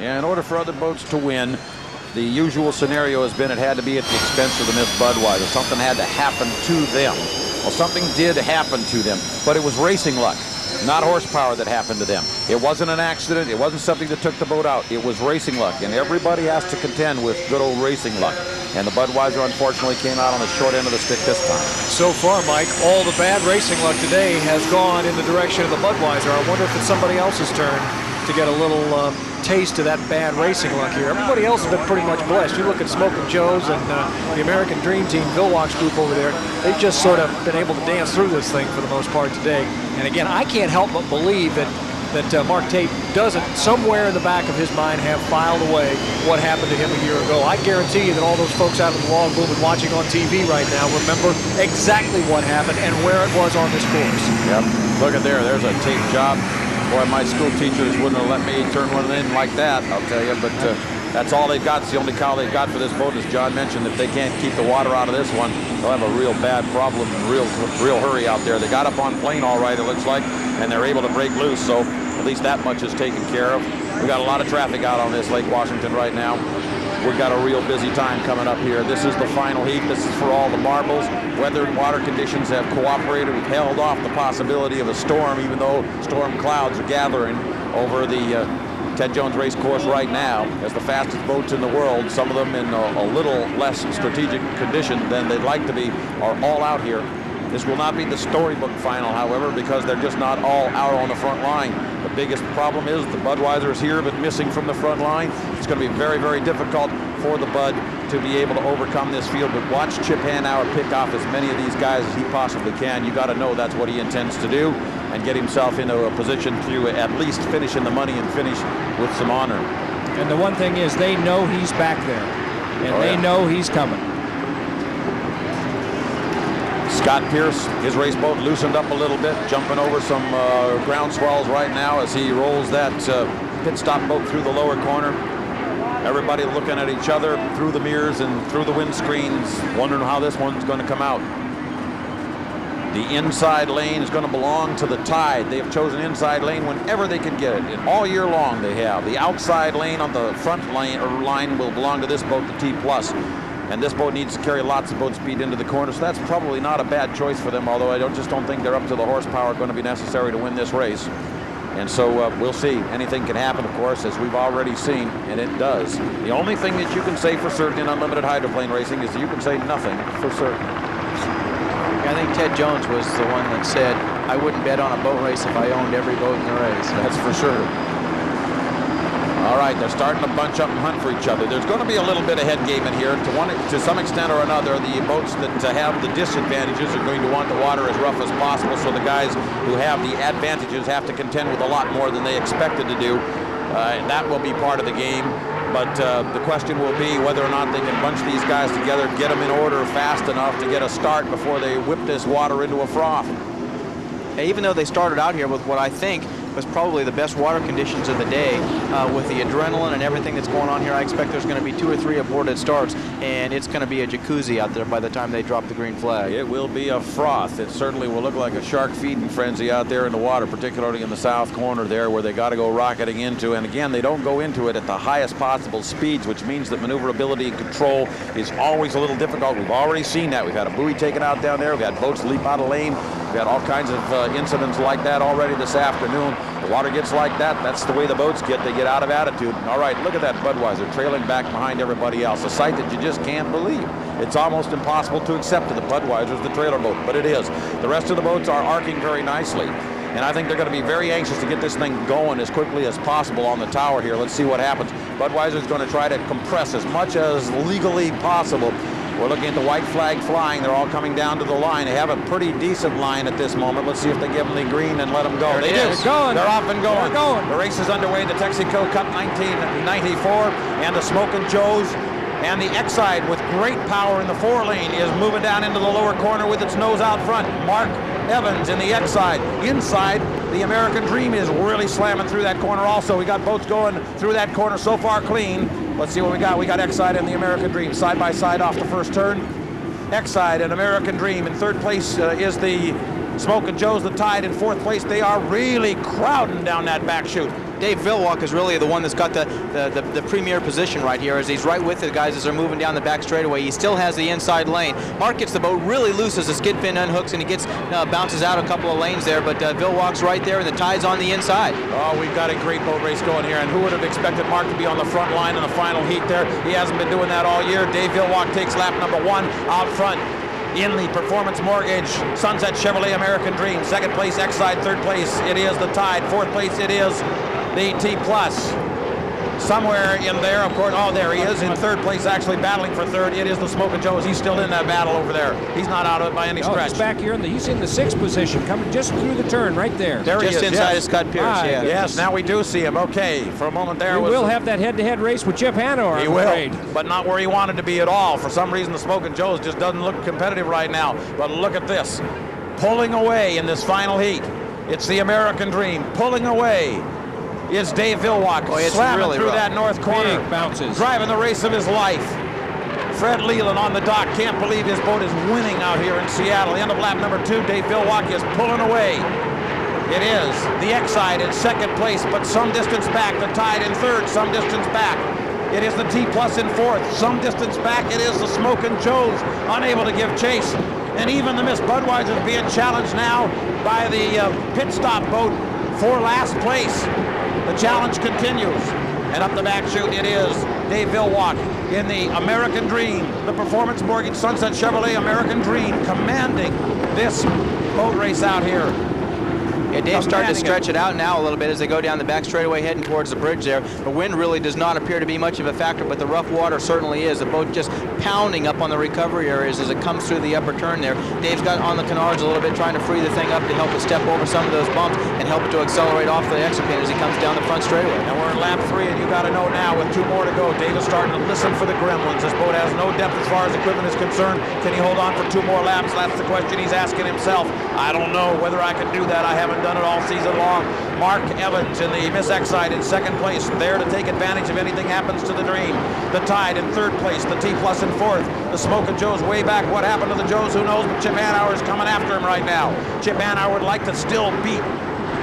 In order for other boats to win, the usual scenario has been it had to be at the expense of the Miss Budweiser. Something had to happen to them. Well, something did happen to them, but it was racing luck, not horsepower that happened to them. It wasn't an accident. It wasn't something that took the boat out. It was racing luck, and everybody has to contend with good old racing luck. And the Budweiser, unfortunately, came out on the short end of the stick this time. So far, Mike, all the bad racing luck today has gone in the direction of the Budweiser. I wonder if it's somebody else's turn to get a little taste of that bad racing luck here. Everybody else has been pretty much blessed. You look at Smokin' Joe's and the American Dream Team, Vilwach's group over there. They've just sort of been able to dance through this thing for the most part today. And again, I can't help but believe that Mark Tate doesn't, somewhere in the back of his mind, have filed away what happened to him a year ago. I guarantee you that all those folks out in the log boom and watching on TV right now remember exactly what happened and where it was on this course. Yep. Look at there. There's a Tate job. Boy, my school teachers wouldn't have let me turn one in like that, I'll tell you. But that's all they've got. It's the only cow they've got for this boat, as John mentioned. If they can't keep the water out of this one, they'll have a real bad problem and real hurry out there. They got up on plane all right, it looks like, and they're able to break loose. So at least that much is taken care of. We got a lot of traffic out on this Lake Washington right now. We've got a real busy time coming up here. This is the final heat. This is for all the marbles. Weather and water conditions have cooperated. We've held off the possibility of a storm, even though storm clouds are gathering over the Ted Jones race course right now as the fastest boats in the world, some of them in a little less strategic condition than they'd like to be, are all out here. This will not be the storybook final, however, because they're just not all out on the front line. The biggest problem is the Budweiser is here but missing from the front line. It's going to be very, very difficult for the Bud to be able to overcome this field. But watch Chip Hanauer pick off as many of these guys as he possibly can. You got to know that's what he intends to do and get himself into a position to at least finish in the money and finish with some honor. And the one thing is they know he's back there, and they know he's coming. Scott Pierce, his race boat loosened up a little bit, jumping over some ground swells right now as he rolls that pit stop boat through the lower corner. Everybody looking at each other through the mirrors and through the windscreens, wondering how this one's going to come out. The inside lane is going to belong to the Tide. They have chosen inside lane whenever they can get it. And all year long they have. The outside lane on the front line will belong to this boat, the T+. And this boat needs to carry lots of boat speed into the corner, so that's probably not a bad choice for them, although I just don't think they're up to the horsepower going to be necessary to win this race. And so we'll see. Anything can happen, of course, as we've already seen, and it does. The only thing that you can say for certain in unlimited hydroplane racing is that you can say nothing for certain. I think Ted Jones was the one that said, I wouldn't bet on a boat race if I owned every boat in the race. That's for sure. All right, they're starting to bunch up and hunt for each other. There's going to be a little bit of head game in here. To some extent or another, the boats that have the disadvantages are going to want the water as rough as possible, so the guys who have the advantages have to contend with a lot more than they expected to do. And that will be part of the game. But the question will be whether or not they can bunch these guys together, get them in order fast enough to get a start before they whip this water into a froth. Even though they started out here with what I think was probably the best water conditions of the day, with the adrenaline and everything that's going on here, I expect there's going to be 2 or 3 aborted starts, and it's going to be a jacuzzi out there by the time they drop the green flag. It will be a froth. It certainly will look like a shark feeding frenzy out there in the water, particularly in the south corner there where they got to go rocketing into. And again, they don't go into it at the highest possible speeds, which means that maneuverability and control is always a little difficult. We've already seen that. We've had a buoy taken out down there. We've had boats leap out of lane. We've had all kinds of incidents like that already this afternoon. The water gets like that. That's the way the boats get. They get out of attitude. All right, look at that Budweiser trailing back behind everybody else. A sight that you just can't believe. It's almost impossible to accept that the Budweiser is the trailer boat, but it is. The rest of the boats are arcing very nicely. And I think they're going to be very anxious to get this thing going as quickly as possible on the tower here. Let's see what happens. Budweiser is going to try to compress as much as legally possible. We're looking at the white flag flying. They're all coming down to the line. They have a pretty decent line at this moment. Let's see if they give them the green and let them go. They do. They're going. They're off and going. They're going. The race is underway. The Texaco Cup 1994 and the Smokin' Joe's. And the Exide with great power in the 4 lane is moving down into the lower corner with its nose out front. Mark Evans in the Exide. Inside, the American Dream is really slamming through that corner also. We got boats going through that corner so far clean. Let's see what we got. We got Exide and the American Dream side by side off the first turn. Exide and American Dream. In third place is the Smokin' Joe's, the Tide in fourth place. They are really crowding down that back chute. Dave Villwalk is really the one that's got the premier position right here, as he's right with the guys as they're moving down the back straightaway. He still has the inside lane. Mark gets the boat really loose as the skid fin unhooks, and he gets bounces out a couple of lanes there, but Villwalk's right there, and the tide's on the inside. Oh, we've got a great boat race going here, and who would have expected Mark to be on the front line in the final heat there? He hasn't been doing that all year. Dave Villwalk takes lap number 1 out front. In the Performance Mortgage Sunset Chevrolet American Dream. Second place, Exide. Third place, it is the Tide. Fourth place, it is the T Plus. Somewhere in there, of course, oh, there he is. In third place, actually battling for third, it is the Smokin' Joe's. He's still in that battle over there. He's not out of it by any stretch. He's back here, he's in the 6th position, coming just through the turn right there. There he is, just inside his Scott Pierce, Right. yeah. Yes, now we do see him. Okay, for a moment there. We will have that head-to-head race with Chip Hanover. He will, but not where he wanted to be at all. For some reason, the Smokin' Joe's just doesn't look competitive right now. But look at this. Pulling away in this final heat. It's the American Dream. Pulling away. It's Dave Villwalk slamming really through rough. that north corner. Big bounces. Driving the race of his life. Fred Leland on the dock. Can't believe his boat is winning out here in Seattle. End of lap number 2. Dave Villwalk is pulling away. It is the Exide in second place, but some distance back. The Tide in third, some distance back. It is the T Plus in fourth, some distance back. It is the Smokin' Joe's, unable to give chase. And even the Miss Budweiser is being challenged now by the pit stop boat for last place. The challenge continues. And up the back chute, it is Dave Villwalk in the American Dream, the Performance Mortgage Sunset Chevrolet American Dream, commanding this boat race out here. Yeah, Dave's starting to stretch it out now a little bit as they go down the back straightaway heading towards the bridge there. The wind really does not appear to be much of a factor, but the rough water certainly is. The boat just pounding up on the recovery areas as it comes through the upper turn there. Dave's got on the canards a little bit, trying to free the thing up to help it step over some of those bumps and help it to accelerate off the exit pin as he comes down the front straightaway. And we're in lap 3, and you got to know now, with 2 more to go, Dave is starting to listen for the gremlins. This boat has no depth as far as equipment is concerned. Can he hold on for 2 more laps? That's the question he's asking himself. I don't know whether I can do that. I haven't done it all season long. Mark Evans in the Miss Exide in second place, there to take advantage if anything happens to the Dream. The Tide in third place, the T Plus in fourth. The Smokin' Joe's way back. What happened to the Joe's? Who knows? But Chip Hanover is coming after him right now. Chip Hanover would like to still beat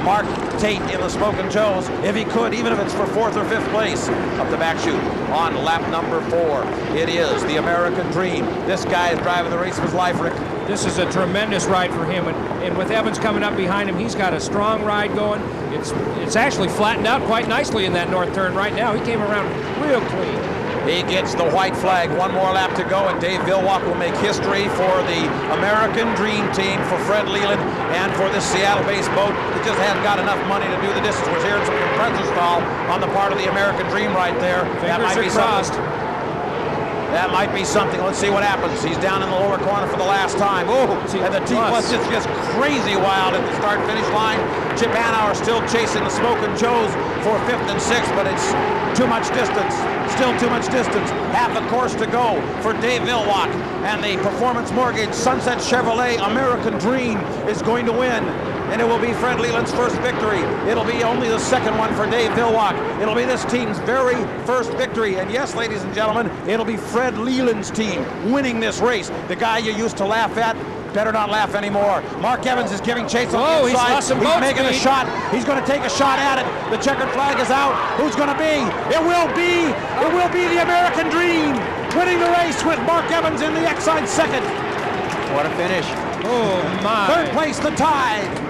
Mark Tate in the Smokin' Joe's if he could, even if it's for 4th or 5th place. Up the back chute on lap number 4. It is the American Dream. This guy is driving the race of his life, Rick. This is a tremendous ride for him, and with Evans coming up behind him, he's got a strong ride going. It's actually flattened out quite nicely in that north turn right now. He came around real clean. He gets the white flag. 1 more lap to go, and Dave Villwalk will make history for the American Dream Team, for Fred Leland, and for this Seattle-based boat that just hadn't got enough money to do the distance. We're hearing some compressor stall on the part of the American Dream right there. That might be crossed. That might be something. Let's see what happens. He's down in the lower corner for the last time. Oh, and the T Plus is just crazy wild at the start-finish line. Chip Hanover still chasing the Smokin' Joe's for 5th and 6th, but it's too much distance. Still too much distance. Half a course to go for Dave Villwalk, and the Performance Mortgage Sunset Chevrolet American Dream is going to win. And it will be Fred Leland's first victory. It'll be only the second one for Dave Villwalk. It'll be this team's very first victory. And yes, ladies and gentlemen, it'll be Fred Leland's team winning this race. The guy you used to laugh at, better not laugh anymore. Mark Evans is giving chase on the inside. He's making a shot. He's going to take a shot at it. The checkered flag is out. Who's going to be? It will be the American Dream winning the race with Mark Evans in the Exide second. What a finish. Oh, my. Third place, the Tide.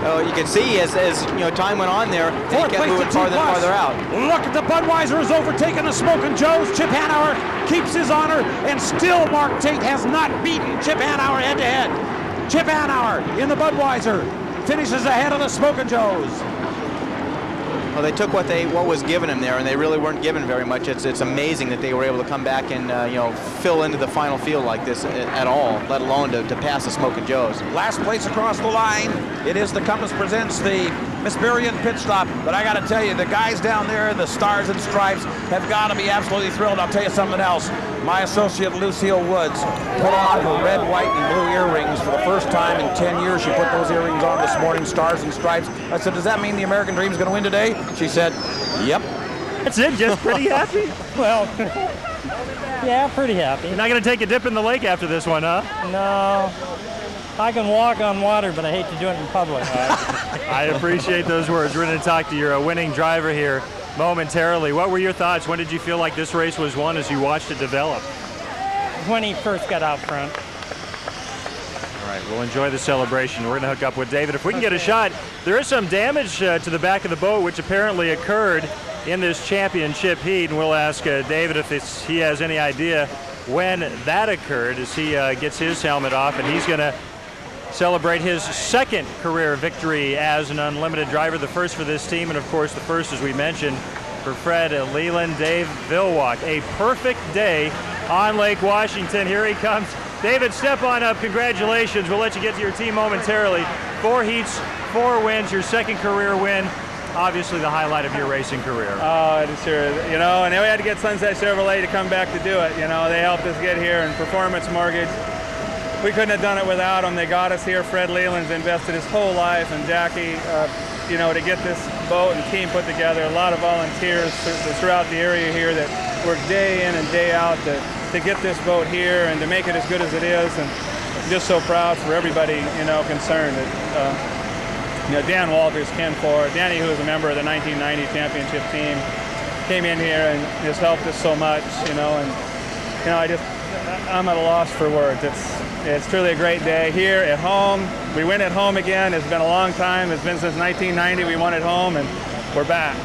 Oh, you can see as you know, time went on there, they kept moving farther and farther out. Look at the Budweiser has overtaken the Smokin' Joe's. Chip Hanover keeps his honor, and still Mark Tate has not beaten Chip Hanover head-to-head. Chip Hanover in the Budweiser finishes ahead of the Smokin' Joe's. Well, they took what was given him there, and they really weren't given very much. It's amazing that they were able to come back and fill into the final field like this at all, let alone to pass the Smokin' Joe's. Last place across the line. It is the Compass presents the Miss Berrien pit stop. But I got to tell you, the guys down there in the Stars and Stripes have got to be absolutely thrilled. I'll tell you something else. My associate Lucille Woods put on her red, white, and blue earrings for the first time in 10 years. She put those earrings on this morning, Stars and Stripes. I said, does that mean the American Dream is going to win today? She said, yep. That's it, just pretty happy? Well, yeah, pretty happy. You're not going to take a dip in the lake after this one, huh? No. I can walk on water, but I hate to do it in public. I appreciate those words. We're going to talk to your winning driver here momentarily. What were your thoughts? When did you feel like this race was won as you watched it develop? When he first got out front. All right, we'll enjoy the celebration. We're going to hook up with David. If we can get a shot, there is some damage to the back of the boat, which apparently occurred in this championship heat, and we'll ask David if he has any idea when that occurred as he gets his helmet off, and he's going to celebrate his second career victory as an unlimited driver, the first for this team, and of course the first, as we mentioned, for Fred Leland. Dave Villwalk, a perfect day on Lake Washington. Here he comes. David, step on up. Congratulations. We'll let you get to your team momentarily. 4 heats, 4 wins, your second career win. Obviously the highlight of your racing career. Oh, it is sure. You know, and then we had to get Sunset Chevrolet to come back to do it. You know, they helped us get here, and Performance Mortgage. We couldn't have done it without them. They got us here. Fred Leland's invested his whole life, and Jackie, you know, to get this boat and team put together. A lot of volunteers throughout the area here that work day in and day out to get this boat here and to make it as good as it is. And I'm just so proud for everybody, you know, concerned. That, you know, Dan Walters, Ken Ford, Danny, who was a member of the 1990 championship team, came in here and has helped us so much, you know. And you know, I'm at a loss for words. It's truly a great day here at home. We win at home again. It's been a long time. It's been since 1990 we won at home, and we're back.